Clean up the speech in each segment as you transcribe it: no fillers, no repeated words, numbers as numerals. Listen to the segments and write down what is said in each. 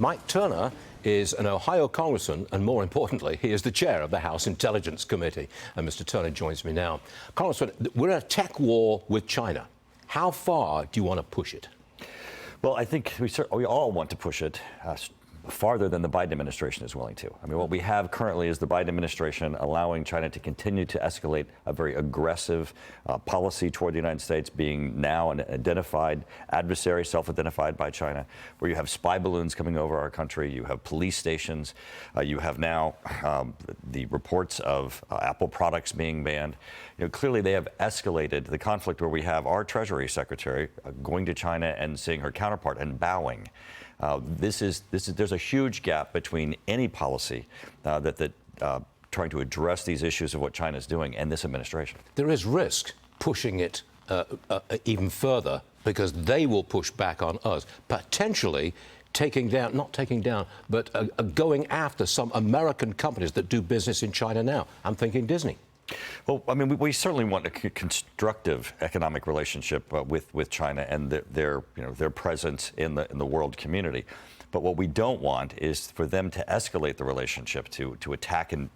Mike Turner is an Ohio congressman, and more importantly, he is the chair of the House Intelligence Committee. And Mr. Turner joins me now. Congressman, we're in a tech war with China. How far do you want to push it? Well, I think we all want to push it farther than the Biden administration is willing to. I mean, what we have currently is the Biden administration allowing China to continue to escalate a very aggressive policy toward the United States, being now an identified adversary, self-identified by China, where you have spy balloons coming over our country, you have police stations, you have now the reports of Apple products being banned. You know, clearly they have escalated the conflict where we have our Treasury Secretary going to China and seeing her counterpart and bowing. There's a huge gap between any policy trying to address these issues of what China is doing and this administration. There is risk pushing it even further because they will push back on us, potentially not taking down, but going after some American companies that do business in China now. I'm thinking Disney. Well, I mean, we certainly want a constructive economic relationship with China and their presence in the world community. But what we don't want is for them to escalate the relationship to attack and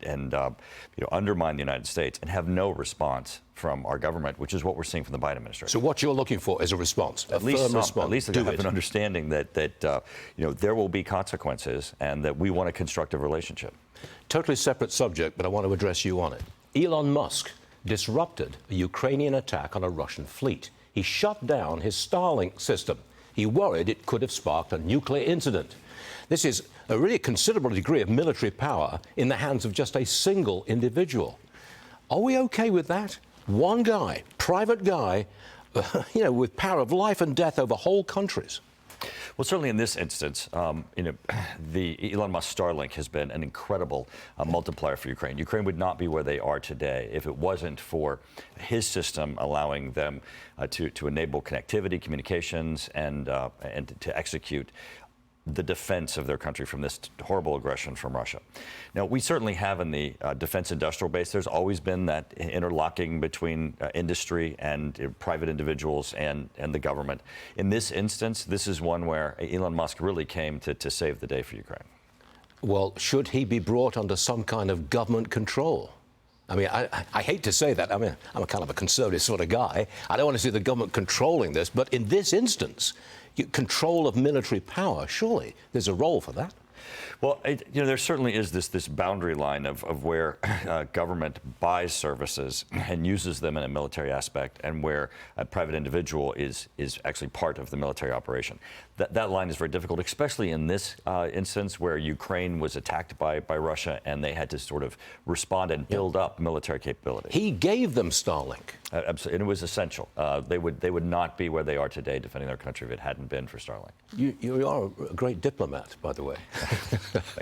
undermine the United States and have no response from our government, which is what we're seeing from the Biden administration. So what you're looking for is a response, a firm response. At least they have an understanding that there will be consequences and that we want a constructive relationship. Totally separate subject, but I want to address you on it. Elon Musk disrupted a Ukrainian attack on a Russian fleet. He shut down his Starlink system. He worried it could have sparked a nuclear incident. This is a really considerable degree of military power in the hands of just a single individual. Are we okay with that? One guy, private guy, with power of life and death over whole countries. Well, certainly in this instance, the Elon Musk Starlink has been an incredible multiplier for Ukraine. Ukraine would not be where they are today if it wasn't for his system allowing them to enable connectivity, communications, and to execute the defense of their country from this horrible aggression from Russia. Now, we certainly have in the defense industrial base, there's always been that interlocking between industry and private individuals and the government. In this instance, this is one where Elon Musk really came to save the day for Ukraine. Well, should he be brought under some kind of government control? I mean, I hate to say that. I mean, I'm a kind of a conservative sort of guy. I don't want to see the government controlling this, but in this instance, control of military power, surely there's a role for that. Well, there certainly is this boundary line of where government buys services and uses them in a military aspect, and where a private individual is actually part of the military operation. That line is very difficult, especially in this instance where Ukraine was attacked by Russia and they had to sort of respond and build up military capability. He gave them Starlink. Absolutely, and it was essential. They would not be where they are today defending their country if it hadn't been for Starlink. You are a great diplomat, by the way. Thank you.